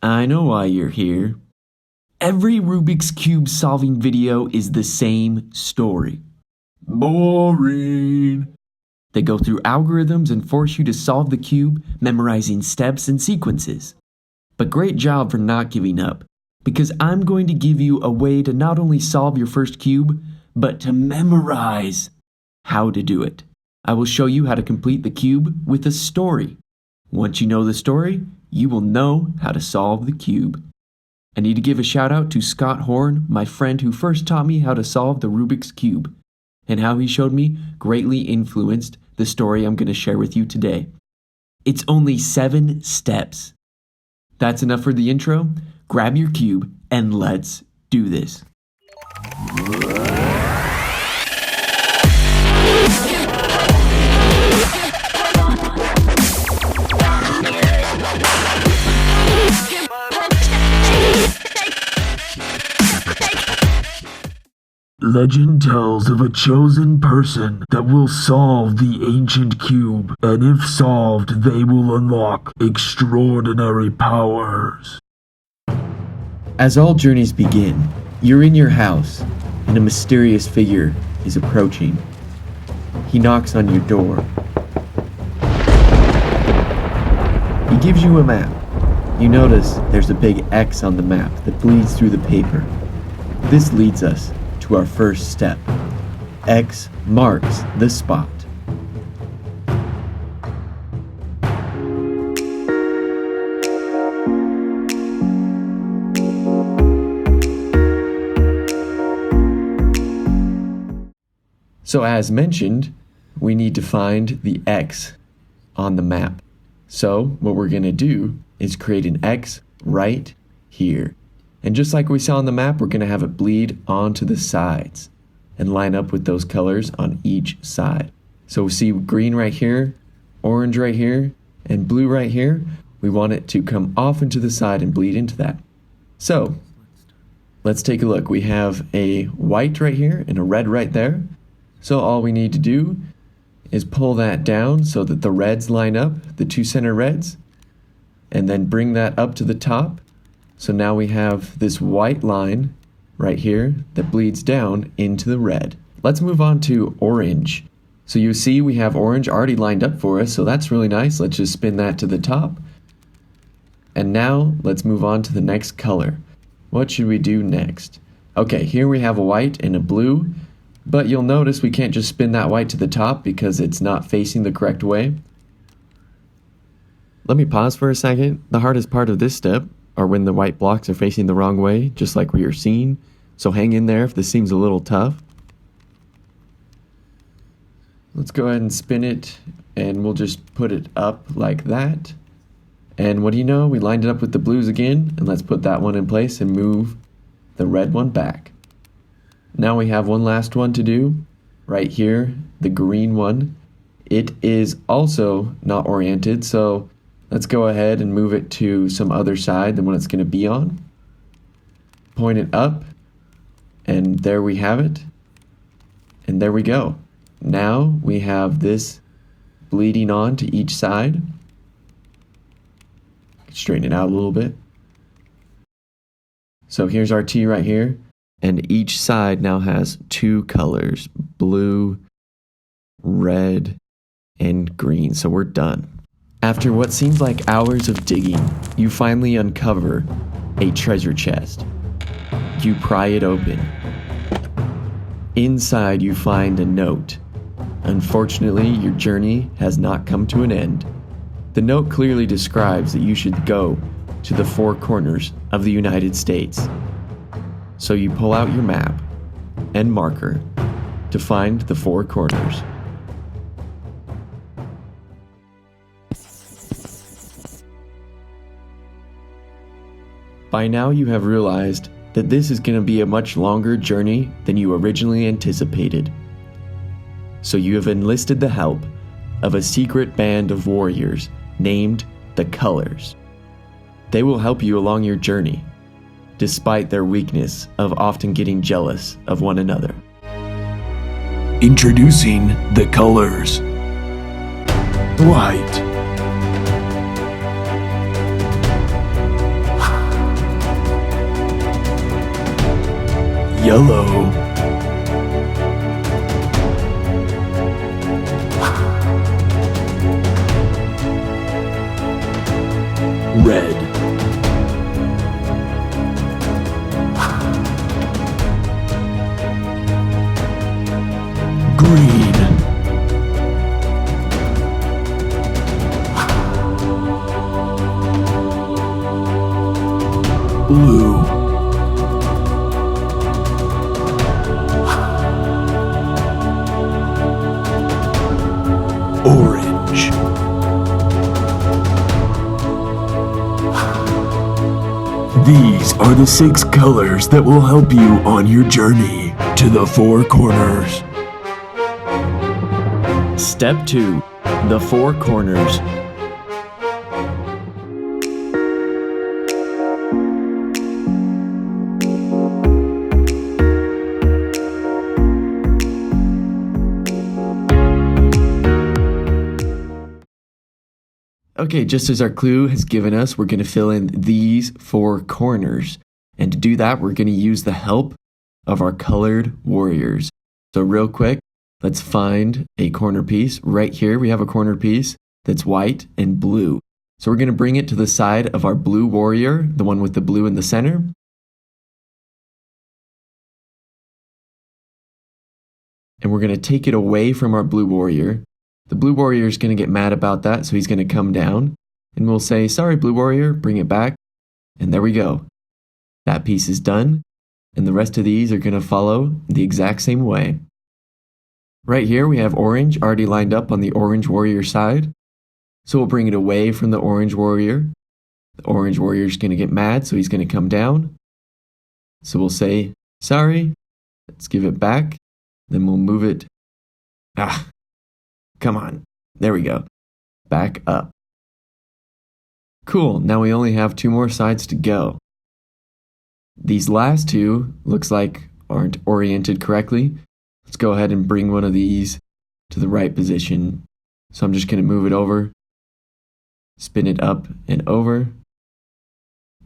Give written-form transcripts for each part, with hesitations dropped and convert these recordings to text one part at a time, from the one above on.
I know why you're here. Every Rubik's Cube solving video is the same story. Boring. They go through algorithms and force you to solve the cube, memorizing steps and sequences. But great job for not giving up, because I'm going to give you a way to not only solve your first cube, but to memorize how to do it. I will show you how to complete the cube with a story. Once you know the story, you will know how to solve the cube. I need to give a shout out to Scott Horn, my friend who first taught me how to solve the Rubik's Cube, and how he showed me greatly influenced the story I'm going to share with you today. It's only 7 steps. That's enough for the intro. Grab your cube and let's do this. Legend tells of a chosen person that will solve the ancient cube, and if solved, they will unlock extraordinary powers. As all journeys begin, you're in your house, and a mysterious figure is approaching. He knocks on your door. He gives you a map. You notice there's a big X on the map that bleeds through the paper. This leads us to our first step. X marks the spot. So as mentioned, we need to find the X on the map. So what we're going to do is create an X right here. And just like we saw on the map, we're going to have it bleed onto the sides and line up with those colors on each side. So we see green right here, orange right here, and blue right here. We want it to come off into the side and bleed into that. So let's take a look. We have a white right here and a red right there. So all we need to do is pull that down so that the reds line up, the 2 center reds, and then bring that up to the top. So now we have this white line right here that bleeds down into the red. Let's move on to orange. So you see we have orange already lined up for us, so that's really nice. Let's just spin that to the top. And now let's move on to the next color. What should we do next? Okay, here we have a white and a blue, but you'll notice we can't just spin that white to the top because it's not facing the correct way. Let me pause for a second. The hardest part of this step are when the white blocks are facing the wrong way, just like we are seeing. So hang in there if this seems a little tough. Let's go ahead and spin it, and we'll just put it up like that. And what do you know? We lined it up with the blues again, and let's put that one in place and move the red one back. Now we have one last one to do. Right here, the green one. It is also not oriented, so let's go ahead and move it to some other side than what it's going to be on. Point it up, and there we have it. And there we go. Now we have this bleeding on to each side. Straighten it out a little bit. So here's our T right here, and each side now has 2 colors, blue, red, and green. So we're done. After what seems like hours of digging, you finally uncover a treasure chest. You pry it open. Inside you find a note. Unfortunately, your journey has not come to an end. The note clearly describes that you should go to the 4 corners of the United States. So you pull out your map and marker to find the 4 corners. By now you have realized that this is going to be a much longer journey than you originally anticipated. So you have enlisted the help of a secret band of warriors named the Colors. They will help you along your journey, despite their weakness of often getting jealous of one another. Introducing the Colors. White. Yellow. Red. Green. Blue. Orange. These are the 6 colors that will help you on your journey to the 4 corners. Step 2. The 4 corners. Okay, just as our clue has given us, we're going to fill in these 4 corners. And to do that, we're going to use the help of our colored warriors. So real quick, let's find a corner piece. Right here, we have a corner piece that's white and blue. So we're going to bring it to the side of our blue warrior, the one with the blue in the center. And we're going to take it away from our blue warrior. The blue warrior is going to get mad about that, so he's going to come down. And we'll say, sorry, blue warrior, bring it back. And there we go. That piece is done. And the rest of these are going to follow the exact same way. Right here, we have orange already lined up on the orange warrior side. So we'll bring it away from the orange warrior. The orange warrior is going to get mad, so he's going to come down. So we'll say, sorry, let's give it back. Then we'll move it. Come on. There we go. Back up. Cool. Now we only have 2 more sides to go. These last 2 looks like aren't oriented correctly. Let's go ahead and bring one of these to the right position. So I'm just going to move it over, spin it up and over.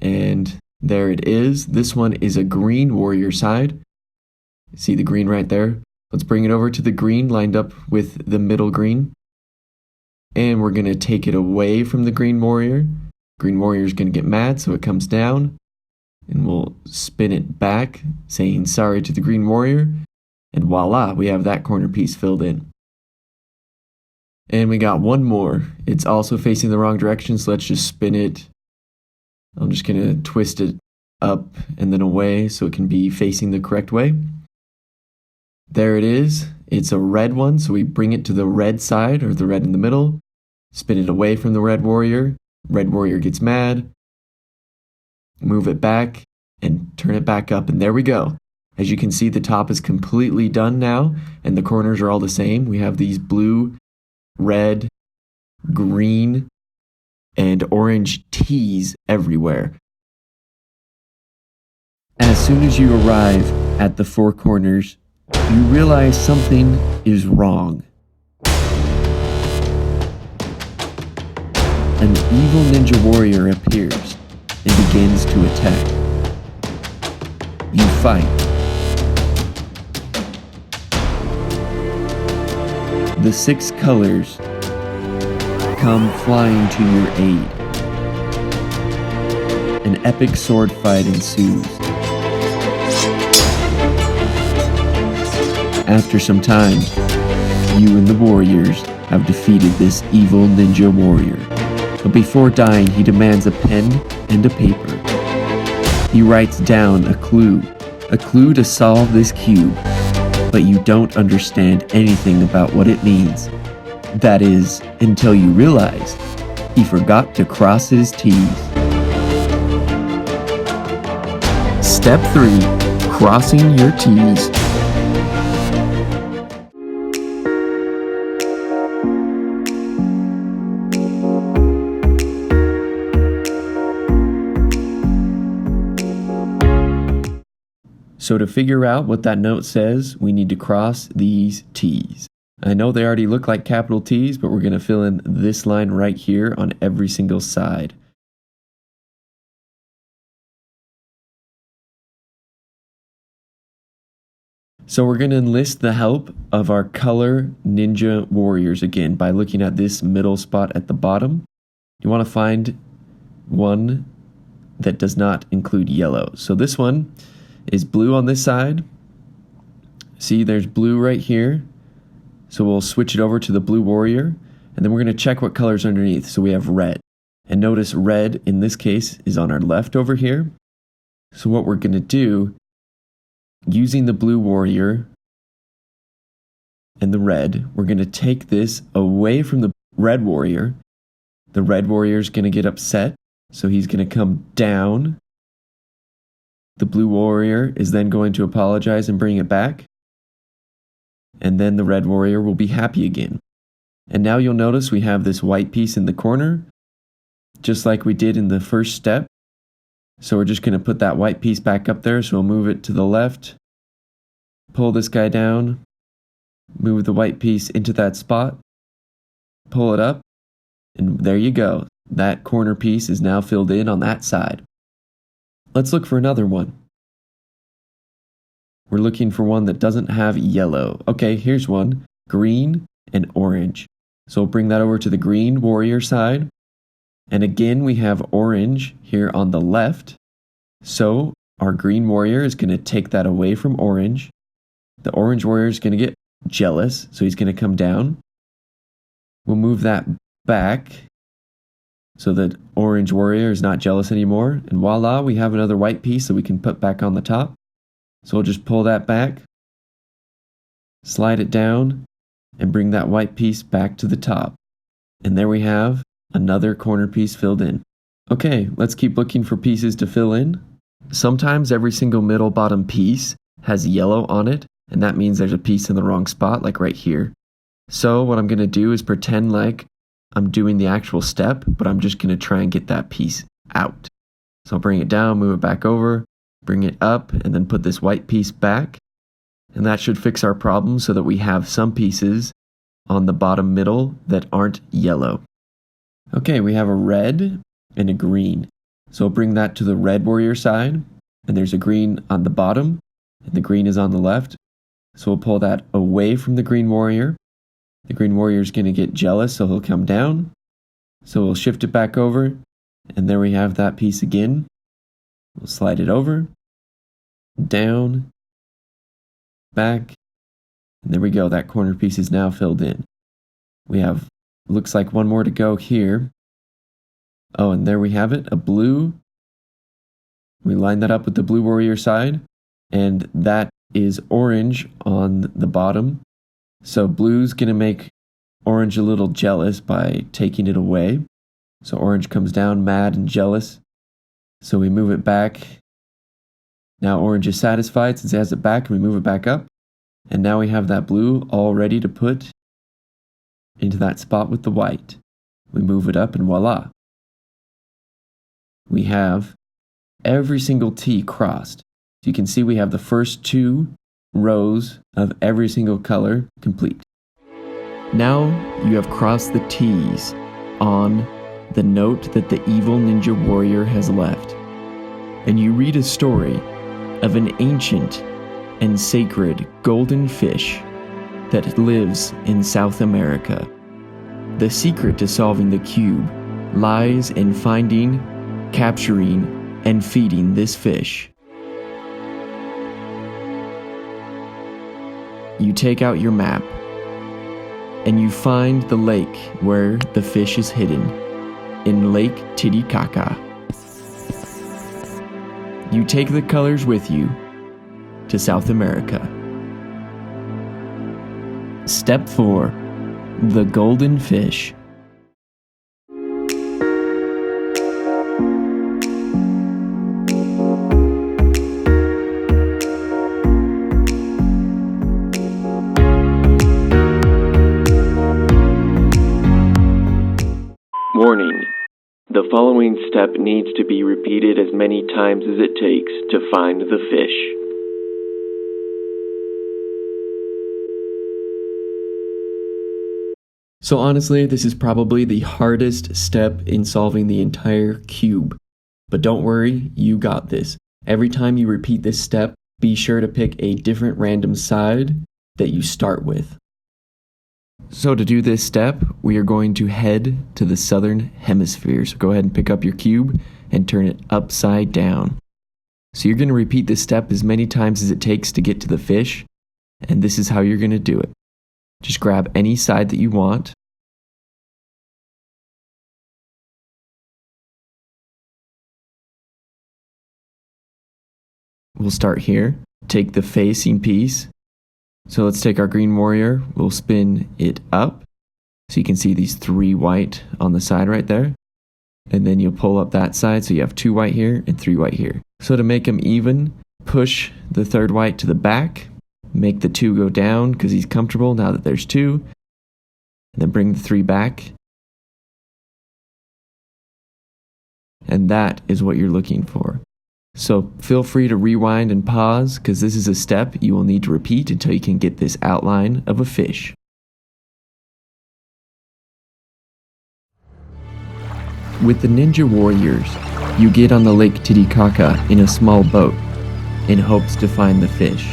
And there it is. This one is a green warrior side. See the green right there? Let's bring it over to the green lined up with the middle green. And we're going to take it away from the green warrior. Green warrior is going to get mad, so it comes down. And we'll spin it back, saying sorry to the green warrior. And voila, we have that corner piece filled in. And we got one more. It's also facing the wrong direction, so let's just spin it. I'm just going to twist it up and then away so it can be facing the correct way. There it is. It's a red one, so we bring it to the red side, or the red in the middle. Spin it away from the red warrior. Red warrior gets mad. Move it back and turn it back up, and there we go. As you can see, the top is completely done now, and the corners are all the same. We have these blue, red, green, and orange T's everywhere. As soon as you arrive at the 4 corners, you realize something is wrong. An evil ninja warrior appears and begins to attack. You fight. The 6 colors come flying to your aid. An epic sword fight ensues. After some time, you and the warriors have defeated this evil ninja warrior. But before dying, he demands a pen and a paper. He writes down a clue to solve this cube, but you don't understand anything about what it means. That is, until you realize he forgot to cross his T's. Step 3. Crossing your T's. So to figure out what that note says, we need to cross these T's. I know they already look like capital T's, but we're going to fill in this line right here on every single side. So we're going to enlist the help of our color ninja warriors again by looking at this middle spot at the bottom. You want to find one that does not include yellow. So this one is blue on this side. See, there's blue right here. So we'll switch it over to the blue warrior, and then we're going to check what color's underneath. So we have red. And notice red in this case is on our left over here. So what we're going to do, using the blue warrior and the red, we're going to take this away from the red warrior. The red warrior is going to get upset, so he's going to come down. The blue warrior is then going to apologize and bring it back. And then the red warrior will be happy again. And now you'll notice we have this white piece in the corner, just like we did in the first step. So we're just going to put that white piece back up there. So we'll move it to the left, pull this guy down, move the white piece into that spot, pull it up, and there you go. That corner piece is now filled in on that side. Let's look for another one. We're looking for one that doesn't have yellow. Okay, here's one, green and orange. So we'll bring that over to the green warrior side. And again, we have orange here on the left. So our green warrior is going to take that away from orange. The orange warrior is going to get jealous, so he's going to come down. We'll move that back so that orange warrior is not jealous anymore. And voila, we have another white piece that we can put back on the top. So we'll just pull that back, slide it down, and bring that white piece back to the top. And there we have another corner piece filled in. Okay, let's keep looking for pieces to fill in. Sometimes every single middle bottom piece has yellow on it, and that means there's a piece in the wrong spot, like right here. So what I'm going to do is pretend like I'm doing the actual step, but I'm just going to try and get that piece out. So I'll bring it down, move it back over, bring it up, and then put this white piece back. And that should fix our problem so that we have some pieces on the bottom middle that aren't yellow. Okay, we have a red and a green. So I'll bring that to the red warrior side, and there's a green on the bottom, and the green is on the left. So we'll pull that away from the green warrior. The green warrior is going to get jealous, so he'll come down. So we'll shift it back over, and there we have that piece again. We'll slide it over, down, back, and there we go. That corner piece is now filled in. We have, looks like one more to go here. Oh, and there we have it, a blue. We line that up with the blue warrior side, and that is orange on the bottom. So blue's going to make orange a little jealous by taking it away. So orange comes down mad and jealous. So we move it back. Now orange is satisfied since it has it back, and we move it back up. And now we have that blue all ready to put into that spot with the white. We move it up, and voila. We have every single T crossed. So you can see we have the first two rows of every single color complete. Now you have crossed the T's on the note that the evil ninja warrior has left. And you read a story of an ancient and sacred golden fish that lives in South America. The secret to solving the cube lies in finding, capturing, and feeding this fish. You take out your map, and you find the lake where the fish is hidden, in Lake Titicaca. You take the colors with you to South America. Step 4. The Golden Fish. Warning. The following step needs to be repeated as many times as it takes to find the fish. So honestly, this is probably the hardest step in solving the entire cube. But don't worry, you got this. Every time you repeat this step, be sure to pick a different random side that you start with. So to do this step, we are going to head to the southern hemisphere. So go ahead and pick up your cube and turn it upside down. So you're going to repeat this step as many times as it takes to get to the fish, and this is how you're going to do it. Just grab any side that you want. We'll start here. Take the facing piece. So let's take our green warrior. We'll spin it up. So you can see these 3 white on the side right there. And then you'll pull up that side. So you have 2 white here and 3 white here. So to make them even, push the 3rd white to the back. Make the 2 go down because he's comfortable now that there's 2. And then bring the 3 back. And that is what you're looking for. So feel free to rewind and pause because this is a step you will need to repeat until you can get this outline of a fish. With the Ninja Warriors, you get on the Lake Titicaca in a small boat in hopes to find the fish.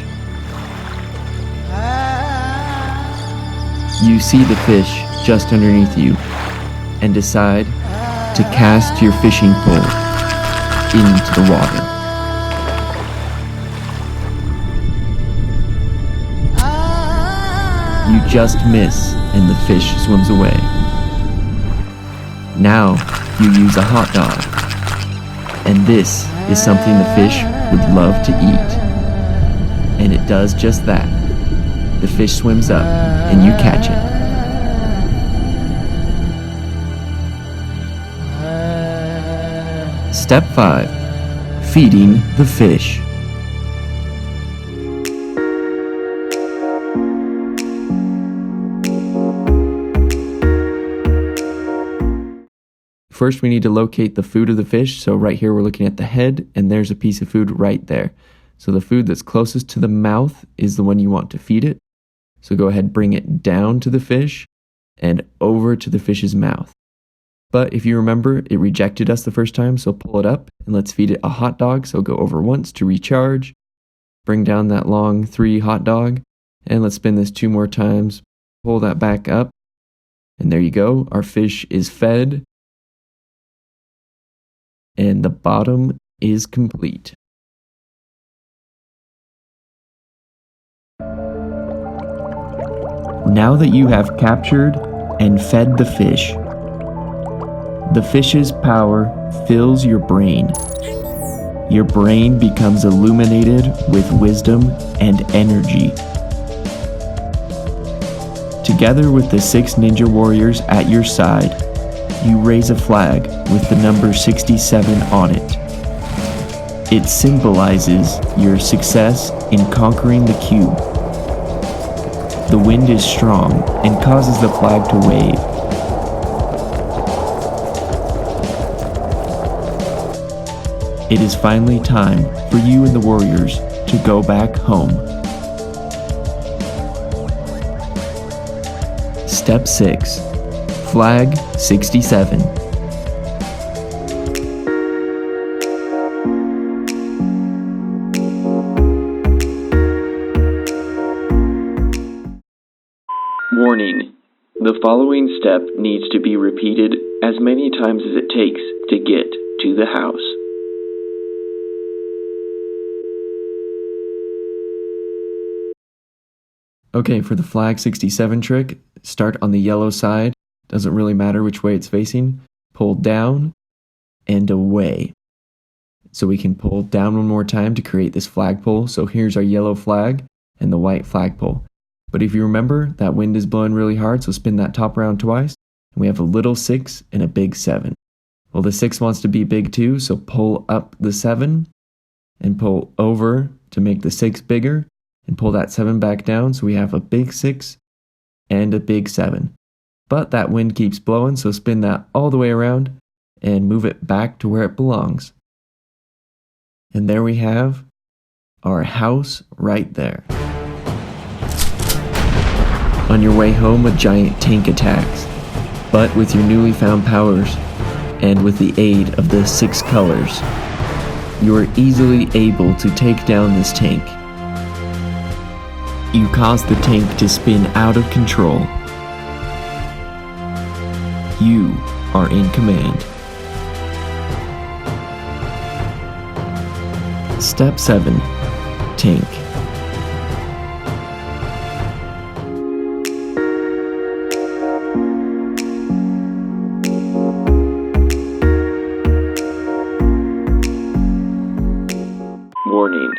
You see the fish just underneath you and decide to cast your fishing pole into the water. You just miss and the fish swims away. Now you use a hot dog, and this is something the fish would love to eat. And it does just that. The fish swims up and you catch it. Step 5. Feeding the fish. First, we need to locate the food of the fish. So right here, we're looking at the head, and there's a piece of food right there. So the food that's closest to the mouth is the one you want to feed it. So go ahead, bring it down to the fish and over to the fish's mouth. But if you remember, it rejected us the first time, so pull it up and let's feed it a hot dog. So go over once to recharge, bring down that long 3 hot dog, and let's spin this 2 more times. Pull that back up, and there you go. Our fish is fed. And the bottom is complete. Now that you have captured and fed the fish's power fills your brain. Your brain becomes illuminated with wisdom and energy. Together with the 6 ninja warriors at your side, you raise a flag with the number 67 on it. It symbolizes your success in conquering the cube. The wind is strong and causes the flag to wave. It is finally time for you and the warriors to go back home. Step 6. Flag 67. Warning. The following step needs to be repeated as many times as it takes to get to the house. Okay, for the flag 67 trick, start on the yellow side. Doesn't really matter which way it's facing. Pull down and away. So we can pull down one more time to create this flagpole. So here's our yellow flag and the white flagpole. But if you remember, that wind is blowing really hard, so spin that top round twice. And we have a little 6 and a big 7. Well, the 6 wants to be big too, so pull up the 7 and pull over to make the 6 bigger and pull that 7 back down. So we have a big 6 and a big 7. But that wind keeps blowing, so spin that all the way around and move it back to where it belongs. And there we have our house right there. On your way home, a giant tank attacks. But with your newly found powers, and with the aid of the 6 colors, you are easily able to take down this tank You cause the tank to spin out of control. You are in command. Step 7. Tank. Warning.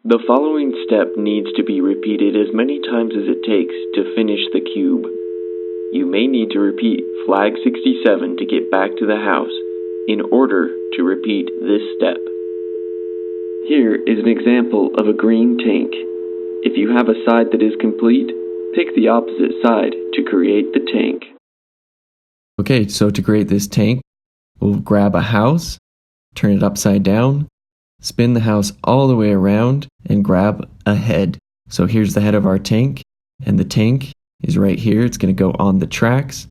The following step needs to be repeated as many times as it takes to finish the cube. You may need to repeat flag 67 to get back to the house in order to repeat this step. Here is an example of a green tank. If you have a side that is complete, pick the opposite side to create the tank. Okay, so to create this tank, we'll grab a house, turn it upside down, spin the house all the way around, and grab a head. So here's the head of our tank, and the tank is right here. It's going to go on the tracks,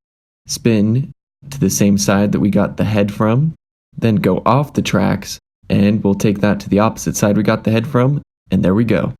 spin to the same side that we got the head from, then go off the tracks, and we'll take that to the opposite side we got the head from, and there we go.